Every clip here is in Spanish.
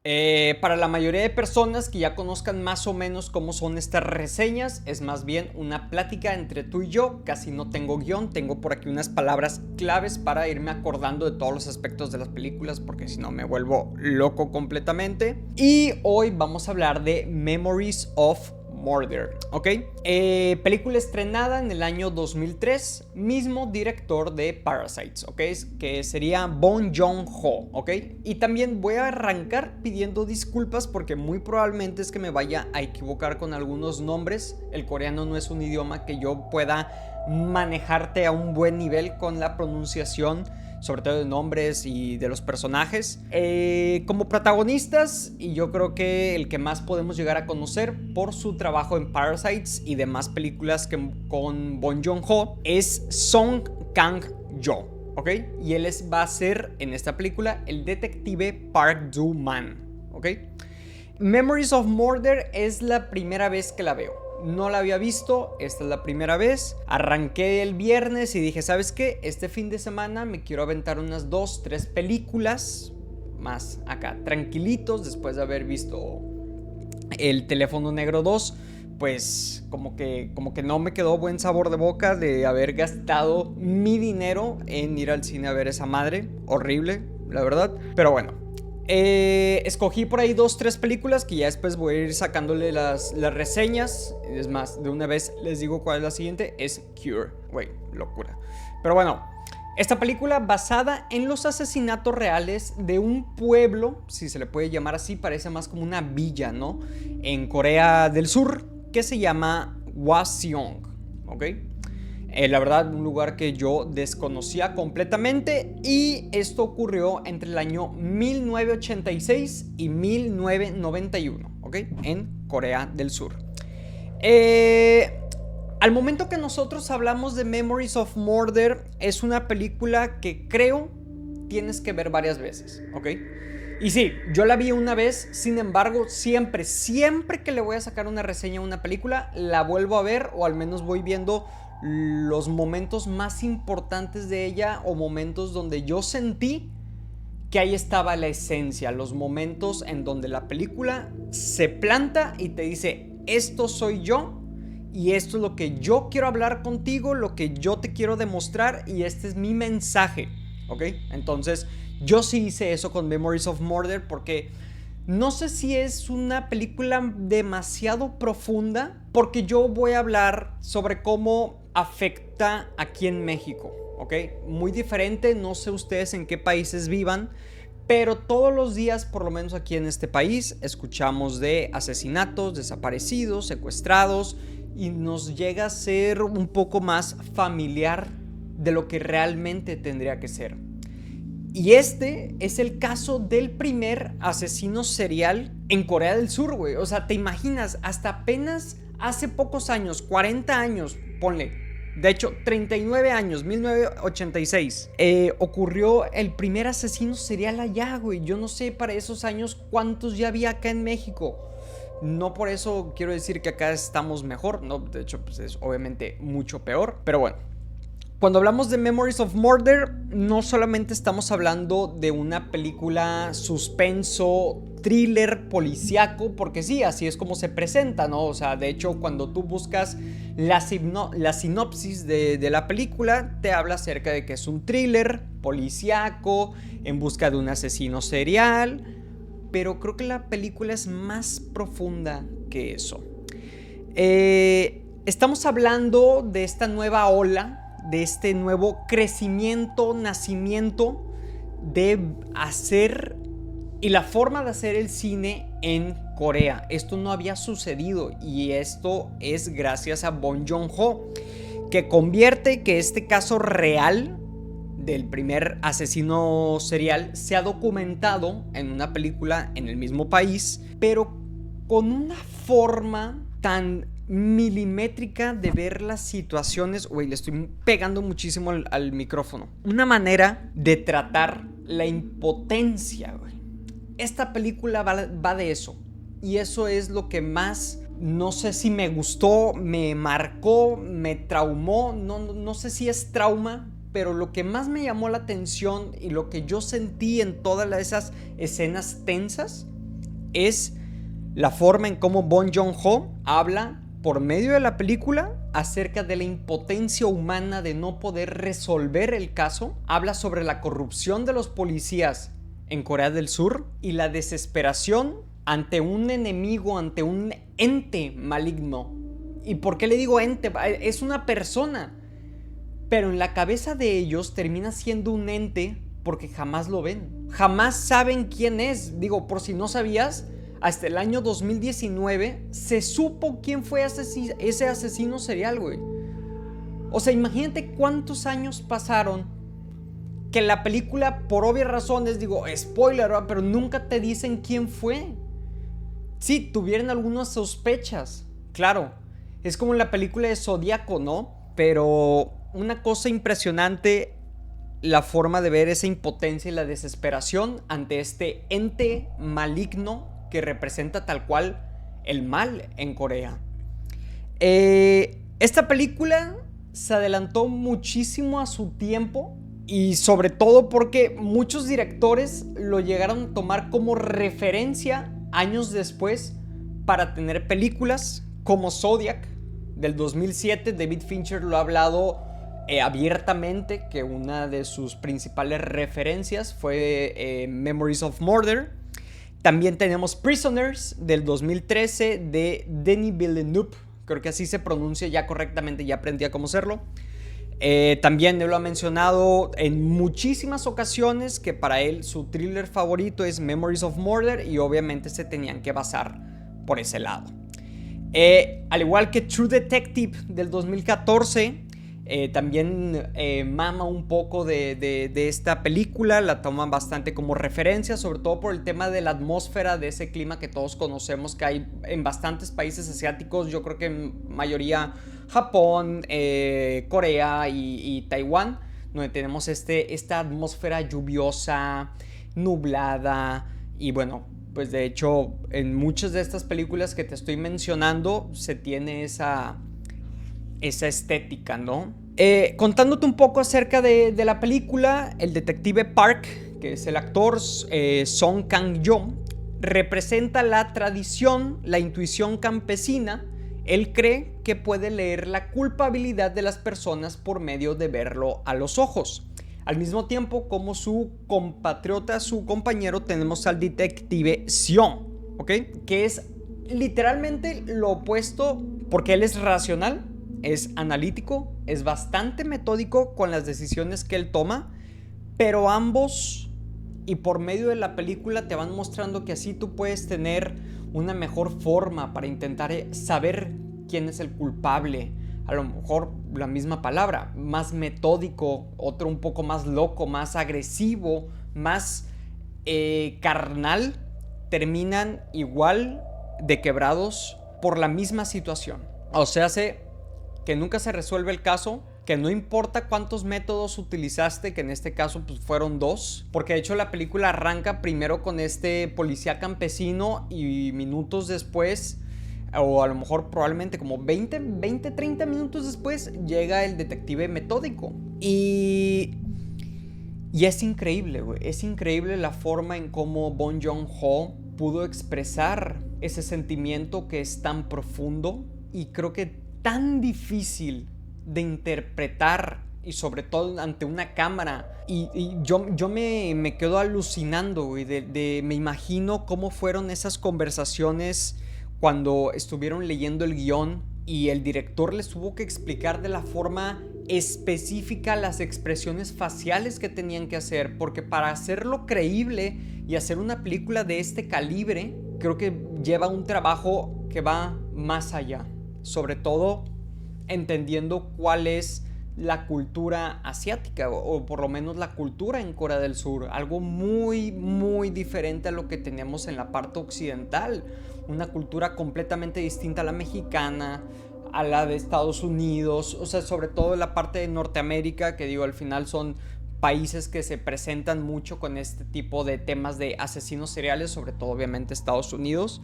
Para la mayoría de personas que ya conozcan más o menos cómo son estas reseñas, es más bien una plática entre tú y yo. Casi no tengo guión, tengo por aquí unas palabras claves para irme acordando de todos los aspectos de las películas, porque si no me vuelvo loco completamente. Y hoy vamos a hablar de Memories of Murder, ¿ok? Película estrenada en el año 2003, mismo director de Parasites, ¿ok? Que sería Bong Joon-ho, ¿ok? Y también voy a arrancar pidiendo disculpas porque muy probablemente es que me vaya a equivocar con algunos nombres. El coreano no es un idioma que yo pueda manejarte a un buen nivel con la pronunciación, sobre todo de nombres y de los personajes. Como protagonistas, y yo creo que el que más podemos llegar a conocer por su trabajo en Parasites y demás películas con Bong Joon-ho, es Song Kang-jo, ¿ok? Y él va a ser en esta película el detective Park Do-man, ¿ok? Memories of Murder es la primera vez que la veo. No la había visto, esta es la primera vez. Arranqué el viernes y dije, ¿sabes qué? Este fin de semana me quiero aventar unas 2, 3 películas más acá, tranquilitos, después de haber visto El Teléfono Negro 2. Pues como que no me quedó buen sabor de boca de haber gastado mi dinero en ir al cine a ver esa madre. Horrible, la verdad. Pero bueno. Escogí por ahí 2, 3 películas que ya después voy a ir sacándole las reseñas. Es más, de una vez les digo cuál es la siguiente. Es Cure. Güey, locura. Pero bueno, esta película basada en los asesinatos reales de un pueblo, si se le puede llamar así, parece más como una villa, ¿no? En Corea del Sur, que se llama Hwaseong, ¿ok? La verdad, un lugar que yo desconocía completamente, y esto ocurrió entre el año 1986 y 1991, ¿ok? En Corea del Sur. Al momento que nosotros hablamos de Memories of Murder, es una película que creo tienes que ver varias veces, ¿ok? Y sí, yo la vi una vez, sin embargo, siempre que le voy a sacar una reseña a una película, la vuelvo a ver, o al menos voy viendo los momentos más importantes de ella, o momentos donde yo sentí que ahí estaba la esencia, los momentos en donde la película se planta y te dice, esto soy yo y esto es lo que yo quiero hablar contigo, lo que yo te quiero demostrar, y este es mi mensaje, ¿ok? Entonces yo sí hice eso con Memories of Murder, porque no sé si es una película demasiado profunda, porque yo voy a hablar sobre cómo afecta aquí en México, ¿ok? Muy diferente, no sé ustedes en qué países vivan, pero todos los días, por lo menos aquí en este país, escuchamos de asesinatos, desaparecidos, secuestrados, y nos llega a ser un poco más familiar de lo que realmente tendría que ser. Y este es el caso del primer asesino serial en Corea del Sur, güey. O sea, te imaginas, hasta apenas hace pocos años, 40 años, ponle. De hecho, 39 años, 1986, ocurrió el primer asesino serial allá, güey. Yo no sé para esos años cuántos ya había acá en México. No por eso quiero decir que acá estamos mejor, no, de hecho, pues es obviamente mucho peor. Pero bueno, cuando hablamos de Memories of Murder, no solamente estamos hablando de una película suspenso, thriller, policíaco, porque sí, así es como se presenta, ¿no? O sea, de hecho, cuando tú buscas la sinopsis de la película, te habla acerca de que es un thriller policíaco en busca de un asesino serial, pero creo que la película es más profunda que eso. Estamos hablando de esta nueva ola, de este nuevo crecimiento, nacimiento de hacer y la forma de hacer el cine en Corea. Esto no había sucedido, y esto es gracias a Bong Joon-ho, que convierte que este caso real del primer asesino serial se ha documentado en una película en el mismo país, pero con una forma tan milimétrica de ver las situaciones. Güey, le estoy pegando muchísimo al micrófono. Una manera de tratar la impotencia, güey. Esta película va de eso, y eso es lo que más, no sé si me gustó, me marcó, me traumó, no sé si es trauma, pero lo que más me llamó la atención y lo que yo sentí en todas esas escenas tensas es la forma en cómo Bong Joon-ho habla por medio de la película acerca de la impotencia humana de no poder resolver el caso. Habla sobre la corrupción de los policías en Corea del Sur y la desesperación ante un enemigo, ante un ente maligno. ¿Y por qué le digo ente? Es una persona, pero en la cabeza de ellos termina siendo un ente porque jamás lo ven, jamás saben quién es. Digo, por si no sabías, hasta el año 2019 se supo quién fue ese asesino serial, güey. O sea, imagínate cuántos años pasaron que en la película, por obvias razones, digo, spoiler, ¿verdad? Pero nunca te dicen quién fue. Sí, tuvieron algunas sospechas, claro. Es como en la película de Zodíaco, ¿no? Pero una cosa impresionante, la forma de ver esa impotencia y la desesperación ante este ente maligno que representa tal cual el mal en Corea. Esta película se adelantó muchísimo a su tiempo y sobre todo porque muchos directores lo llegaron a tomar como referencia años después para tener películas como Zodiac del 2007. David Fincher lo ha hablado abiertamente que una de sus principales referencias fue Memories of Murder. También tenemos Prisoners del 2013 de Denis Villeneuve, creo que así se pronuncia ya correctamente, ya aprendí a cómo hacerlo. También él lo ha mencionado en muchísimas ocasiones que para él su thriller favorito es Memories of Murder y obviamente se tenían que basar por ese lado. Al igual que True Detective del 2014, también mama un poco de esta película, la toman bastante como referencia, sobre todo por el tema de la atmósfera de ese clima que todos conocemos que hay en bastantes países asiáticos. Yo creo que en mayoría Japón, Corea y Taiwán, donde tenemos esta atmósfera lluviosa, nublada. Y bueno, pues de hecho en muchas de estas películas que te estoy mencionando se tiene esa estética, ¿no? Contándote un poco acerca de la película, el detective Park, que es el actor Song Kang-yo, representa la tradición, la intuición campesina. Él cree que puede leer la culpabilidad de las personas por medio de verlo a los ojos. Al mismo tiempo, como su compatriota, su compañero, tenemos al detective Sion, ¿ok? Que es literalmente lo opuesto, porque él es racional, es analítico, es bastante metódico con las decisiones que él toma, pero ambos, y por medio de la película te van mostrando que así tú puedes tener una mejor forma para intentar saber quién es el culpable. A lo mejor la misma palabra, más metódico, otro un poco más loco, más agresivo, más carnal, terminan igual de quebrados por la misma situación. O sea, que nunca se resuelve el caso, que no importa cuántos métodos utilizaste, que en este caso pues fueron 2, porque de hecho la película arranca primero con este policía campesino y minutos después, o a lo mejor probablemente como 30 minutos después, llega el detective metódico. Y es increíble, güey. Es increíble la forma en cómo Bong Joon-ho pudo expresar ese sentimiento que es tan profundo y creo que tan difícil de interpretar, y sobre todo ante una cámara. Y yo me quedo alucinando, güey, me imagino cómo fueron esas conversaciones cuando estuvieron leyendo el guión y el director les tuvo que explicar de la forma específica las expresiones faciales que tenían que hacer, porque para hacerlo creíble y hacer una película de este calibre, creo que lleva un trabajo que va más allá, sobre todo entendiendo cuál es la cultura asiática o por lo menos la cultura en Corea del Sur, algo muy muy diferente a lo que tenemos en la parte occidental, una cultura completamente distinta a la mexicana, a la de Estados Unidos, o sea, sobre todo la parte de Norteamérica, que digo, al final son países que se presentan mucho con este tipo de temas de asesinos seriales, sobre todo obviamente Estados Unidos.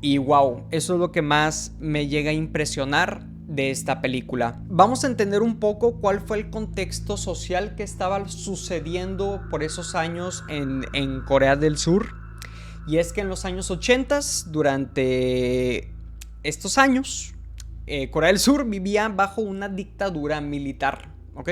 Y wow, eso es lo que más me llega a impresionar de esta película. Vamos a entender un poco cuál fue el contexto social que estaba sucediendo por esos años en Corea del Sur. Y es que en los años 80, durante estos años, Corea del Sur vivía bajo una dictadura militar, ¿ok?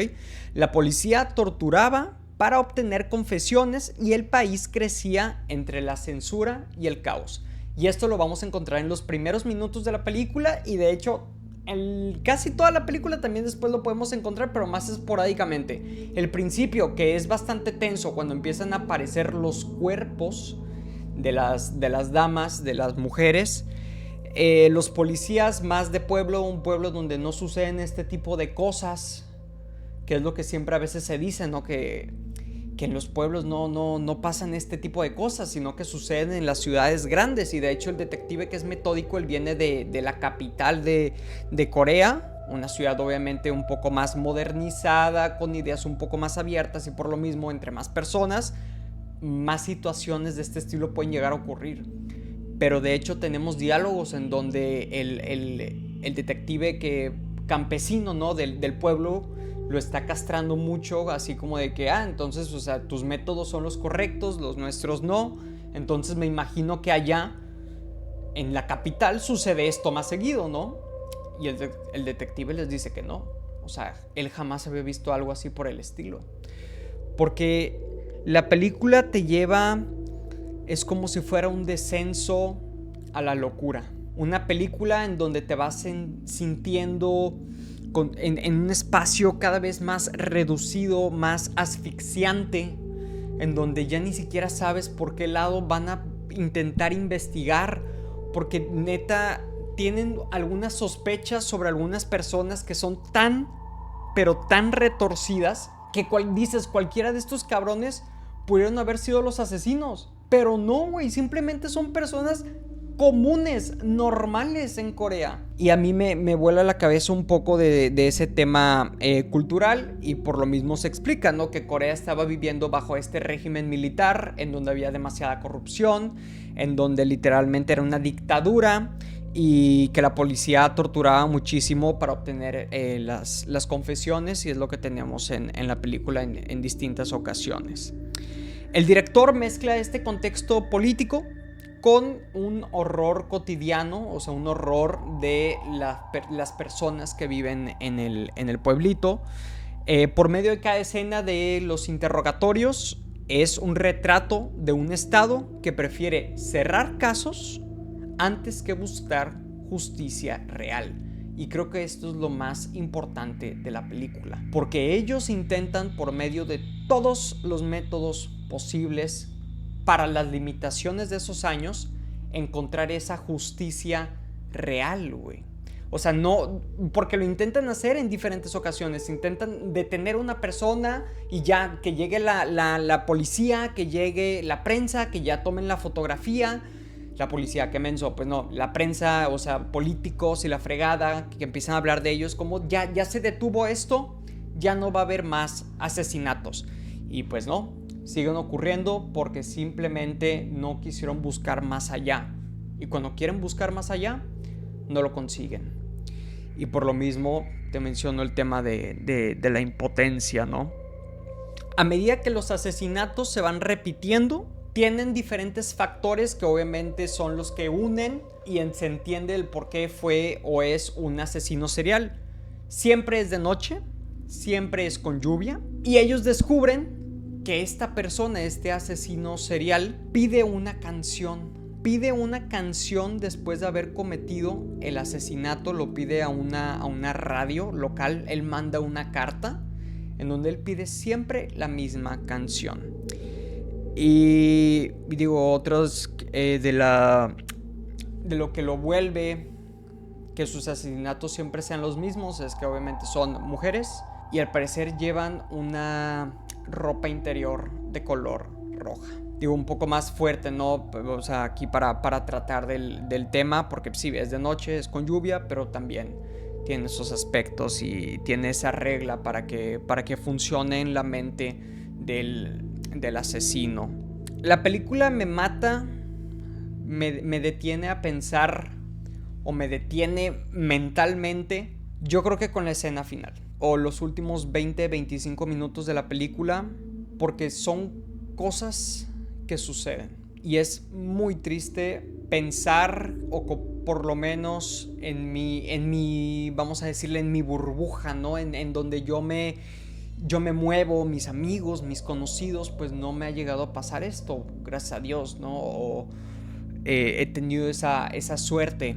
La policía torturaba para obtener confesiones y el país crecía entre la censura y el caos. Y esto lo vamos a encontrar en los primeros minutos de la película y de hecho en casi toda la película también después lo podemos encontrar, pero más esporádicamente. El principio, que es bastante tenso cuando empiezan a aparecer los cuerpos de las damas, de las mujeres. Los policías más de pueblo, un pueblo donde no suceden este tipo de cosas, que es lo que siempre a veces se dice, ¿no? Que en los pueblos no pasan este tipo de cosas, sino que suceden en las ciudades grandes. Y de hecho el detective que es metódico, él viene de la capital de Corea, una ciudad obviamente un poco más modernizada, con ideas un poco más abiertas, y por lo mismo entre más personas, más situaciones de este estilo pueden llegar a ocurrir. Pero de hecho tenemos diálogos en donde el detective campesino, ¿no? del pueblo lo está castrando mucho, así como de que, entonces, o sea, tus métodos son los correctos, los nuestros no. Entonces me imagino que allá, en la capital, sucede esto más seguido, ¿no? Y el detective les dice que no. O sea, él jamás había visto algo así por el estilo. Porque la película te lleva, es como si fuera un descenso a la locura. Una película en donde te vas sintiendo en un espacio cada vez más reducido, más asfixiante, en donde ya ni siquiera sabes por qué lado van a intentar investigar, porque neta tienen algunas sospechas sobre algunas personas que son tan, pero tan retorcidas que dices, cualquiera de estos cabrones pudieron haber sido los asesinos. Pero no, güey, simplemente son personas comunes, normales en Corea. Y a mí me vuela la cabeza un poco de ese tema cultural, y por lo mismo se explica, ¿no? Que Corea estaba viviendo bajo este régimen militar en donde había demasiada corrupción, en donde literalmente era una dictadura, y que la policía torturaba muchísimo para obtener las confesiones, y es lo que tenemos en la película en distintas ocasiones. El director mezcla este contexto político con un horror cotidiano, o sea, un horror de las personas que viven en el pueblito. Por medio de cada escena de los interrogatorios, es un retrato de un estado que prefiere cerrar casos antes que buscar justicia real. Y creo que esto es lo más importante de la película, porque ellos intentan, por medio de todos los métodos posibles, para las limitaciones de esos años, encontrar esa justicia real, güey. O sea, no, porque lo intentan hacer en diferentes ocasiones. Intentan detener a una persona y ya que llegue la policía, que llegue la prensa, que ya tomen la fotografía. La policía, qué menso, pues no, la prensa, o sea, políticos y la fregada, que empiezan a hablar de ellos, como ya se detuvo esto, ya no va a haber más asesinatos. Y pues no, siguen ocurriendo porque simplemente no quisieron buscar más allá. Y cuando quieren buscar más allá, no lo consiguen. Y por lo mismo te menciono el tema de la impotencia, ¿no? A medida que los asesinatos se van repitiendo, tienen diferentes factores que obviamente son los que unen y se entiende el por qué fue o es un asesino serial. Siempre es de noche, siempre es con lluvia, y ellos descubren que esta persona, este asesino serial, pide una canción después de haber cometido el asesinato. Lo pide a una radio local. Él manda una carta en donde él pide siempre la misma canción. Y digo, otros de lo que lo vuelve que sus asesinatos siempre sean los mismos es que obviamente son mujeres y al parecer llevan una ropa interior de color roja. Digo, un poco más fuerte, ¿no? O sea, aquí para tratar del tema, porque sí, es de noche, es con lluvia, pero también tiene esos aspectos y tiene esa regla para que funcione en la mente del asesino. La película me mata, me detiene a pensar, o me detiene mentalmente, yo creo que con la escena final, o los últimos 20-25 minutos de la película, porque son cosas que suceden. Y es muy triste pensar, por lo menos vamos a decirle, en mi burbuja, ¿no? En donde yo me muevo, mis amigos, mis conocidos, pues no me ha llegado a pasar esto, gracias a Dios, ¿no? He tenido esa suerte.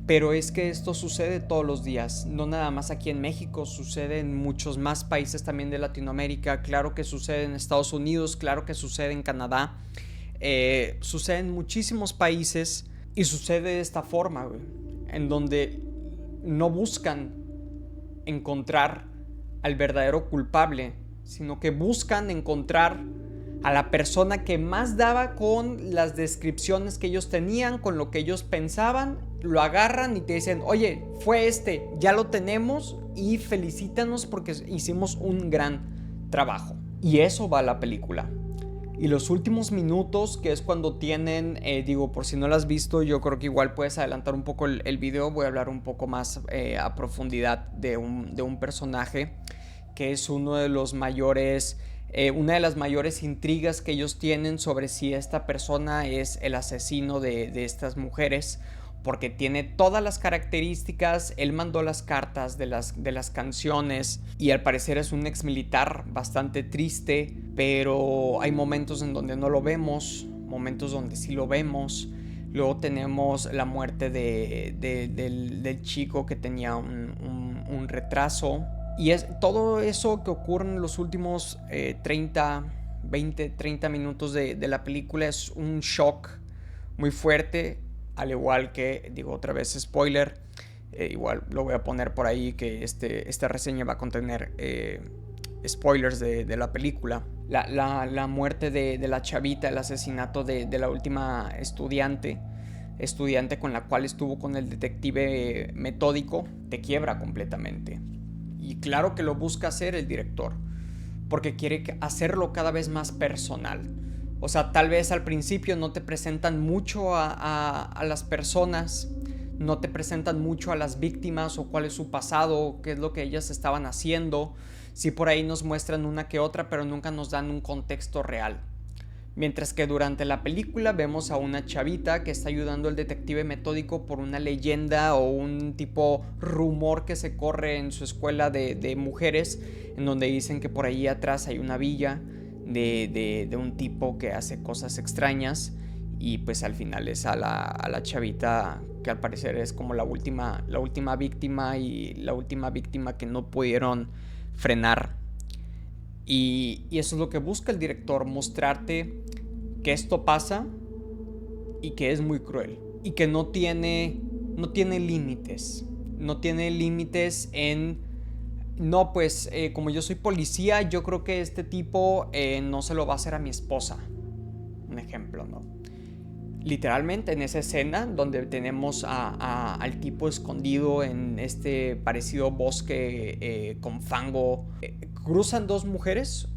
Pero es que esto sucede todos los días, no nada más aquí en México, sucede en muchos más países también de Latinoamérica, claro que sucede en Estados Unidos, claro que sucede en Canadá, sucede en muchísimos países y sucede de esta forma, güey, en donde no buscan encontrar al verdadero culpable, sino que buscan encontrar a la persona que más daba con las descripciones que ellos tenían, con lo que ellos pensaban, lo agarran y te dicen, oye, fue este, ya lo tenemos y felicítanos porque hicimos un gran trabajo. Y eso va a la película. Y los últimos minutos, que es cuando tienen, por si no lo has visto, yo creo que igual puedes adelantar un poco el video, voy a hablar un poco más a profundidad de un personaje que es uno de los mayores, una de las mayores intrigas que ellos tienen sobre si esta persona es el asesino de estas mujeres, porque tiene todas las características. Él mandó las cartas de las canciones y al parecer es un ex militar bastante triste, pero hay momentos en donde no lo vemos, momentos donde sí lo vemos. Luego tenemos la muerte del chico que tenía un retraso. Y es todo eso que ocurre en los últimos 30 minutos de la película es un shock muy fuerte, al igual que, otra vez spoiler, igual lo voy a poner por ahí que esta reseña va a contener spoilers de la película. La muerte de la chavita, el asesinato de la última estudiante con la cual estuvo con el detective metódico, te quiebra completamente. Y claro que lo busca hacer el director, porque quiere hacerlo cada vez más personal. O sea, tal vez al principio no te presentan mucho a las personas, no te presentan mucho a las víctimas o cuál es su pasado, qué es lo que ellas estaban haciendo. Sí, por ahí nos muestran una que otra, pero nunca nos dan un contexto real. Mientras que durante la película vemos a una chavita que está ayudando al detective metódico por una leyenda o un tipo rumor que se corre en su escuela de mujeres, en donde dicen que por ahí atrás hay una villa de un tipo que hace cosas extrañas, y pues al final es a la chavita que al parecer es como la última víctima, y la última víctima que no pudieron frenar. Y eso es lo que busca el director, mostrarte que esto pasa y que es muy cruel y que no tiene límites. No tiene límites en, no, pues como yo soy policía, yo creo que este tipo no se lo va a hacer a mi esposa. Un ejemplo, ¿no? Literalmente en esa escena donde tenemos al tipo escondido en este parecido bosque con fango, cruzan dos mujeres,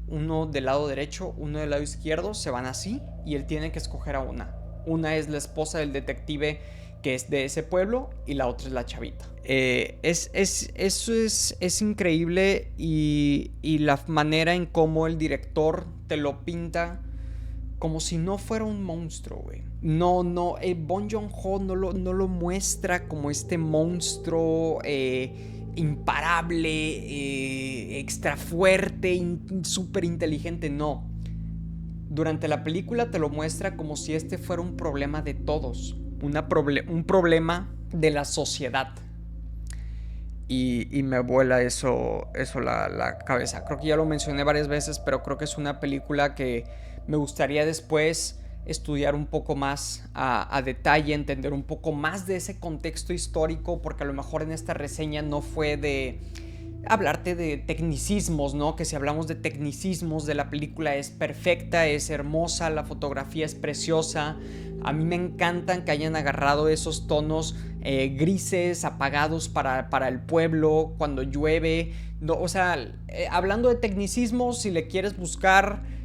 uno del lado derecho, uno del lado izquierdo, se van así y él tiene que escoger a una. Una es la esposa del detective que es de ese pueblo y la otra es la chavita. Eso es increíble, y la manera en cómo el director te lo pinta como si no fuera un monstruo, güey. No, Bong Joon-ho no lo muestra como este monstruo imparable, extra fuerte, súper inteligente, no. Durante la película te lo muestra como si este fuera un problema de todos, un problema de la sociedad. Y me vuela eso la cabeza. Creo que ya lo mencioné varias veces, pero creo que es una película que me gustaría después estudiar un poco más a detalle, entender un poco más de ese contexto histórico, porque a lo mejor en esta reseña no fue de hablarte de tecnicismos, ¿no? Que si hablamos de tecnicismos de la película, es perfecta, es hermosa, la fotografía es preciosa. A mí me encantan que hayan agarrado esos tonos grises, apagados para el pueblo, cuando llueve. No, o sea, hablando de tecnicismos, si le quieres buscar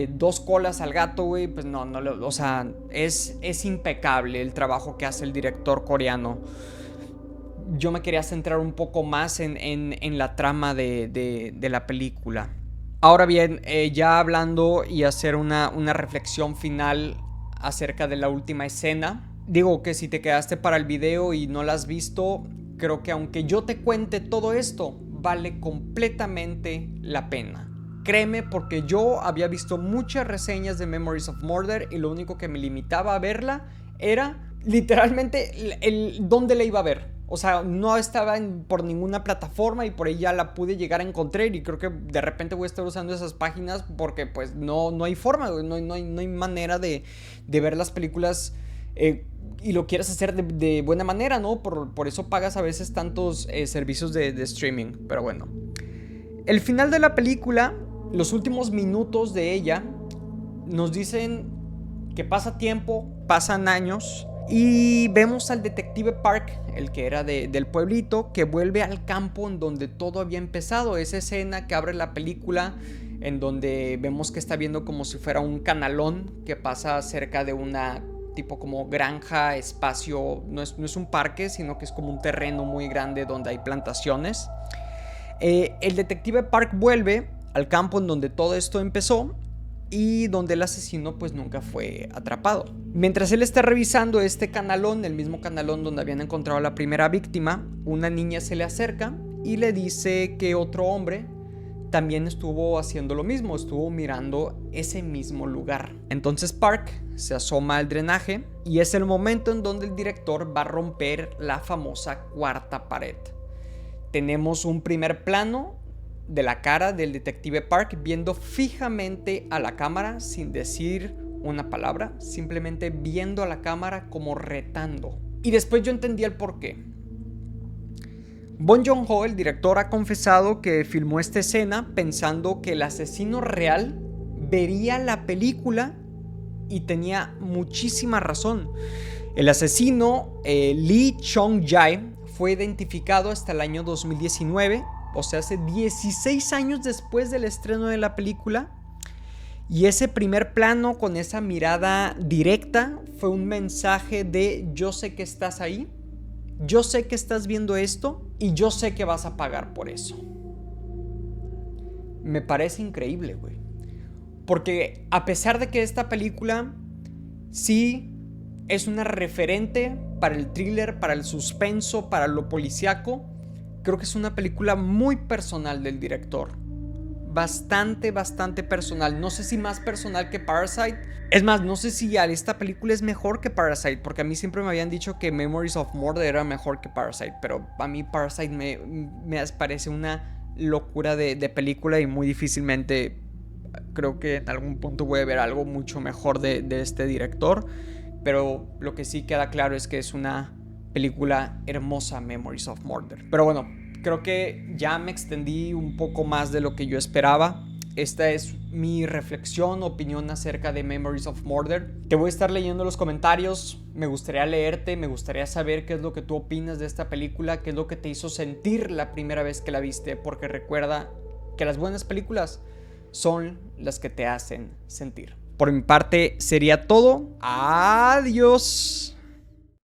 dos colas al gato, güey, pues no, o sea, es impecable el trabajo que hace el director coreano. Yo me quería centrar un poco más en la trama de la película. Ahora bien, ya hablando y hacer una reflexión final acerca de la última escena. Digo que si te quedaste para el video y no la has visto, creo que aunque yo te cuente todo esto, vale completamente la pena. Créeme, porque yo había visto muchas reseñas de Memories of Murder y lo único que me limitaba a verla era literalmente dónde la iba a ver. O sea, no estaba por ninguna plataforma y por ahí ya la pude llegar a encontrar y creo que de repente voy a estar usando esas páginas porque pues no hay forma, no hay manera de ver las películas y lo quieres hacer de buena manera, ¿no? Por eso pagas a veces tantos servicios de streaming. Pero bueno, el final de la película, los últimos minutos de ella, nos dicen que pasa tiempo, pasan años y vemos al detective Park, el que era del pueblito, que vuelve al campo en donde todo había empezado. Esa escena que abre la película en donde vemos que está viendo como si fuera un canalón que pasa cerca de una tipo como granja, espacio, no es un parque, sino que es como un terreno muy grande donde hay plantaciones. El detective Park vuelve al campo en donde todo esto empezó y donde el asesino pues nunca fue atrapado. Mientras él está revisando este canalón, el mismo canalón donde habían encontrado a la primera víctima, una niña se le acerca y le dice que otro hombre también estuvo haciendo lo mismo, estuvo mirando ese mismo lugar. Entonces Park se asoma al drenaje y es el momento en donde el director va a romper la famosa cuarta pared. Tenemos un primer plano de la cara del detective Park viendo fijamente a la cámara sin decir una palabra, simplemente viendo a la cámara como retando. Y después yo entendí el porqué. Bong Joon-ho, el director, ha confesado que filmó esta escena pensando que el asesino real vería la película y tenía muchísima razón. El asesino Lee Chong-jae fue identificado hasta el año 2019, o sea, hace 16 años después del estreno de la película. Y ese primer plano con esa mirada directa fue un mensaje de: yo sé que estás ahí, yo sé que estás viendo esto y yo sé que vas a pagar por eso. Me parece increíble, güey. Porque a pesar de que esta película sí es una referente para el thriller, para el suspenso, para lo policíaco, creo que es una película muy personal del director. Bastante personal. No sé si más personal que Parasite. Es más, no sé si esta película es mejor que Parasite, porque a mí siempre me habían dicho que Memories of Murder era mejor que Parasite, pero a mí Parasite me parece una locura de película y muy difícilmente creo que en algún punto voy a ver algo mucho mejor de este director. Pero lo que sí queda claro es que es una película hermosa, Memories of Murder. Pero bueno, creo que ya me extendí un poco más de lo que yo esperaba. Esta es mi reflexión, opinión acerca de Memories of Murder. Te voy a estar leyendo los comentarios. Me gustaría leerte, me gustaría saber qué es lo que tú opinas de esta película, qué es lo que te hizo sentir la primera vez que la viste, porque recuerda que las buenas películas son las que te hacen sentir. Por mi parte sería todo. Adiós.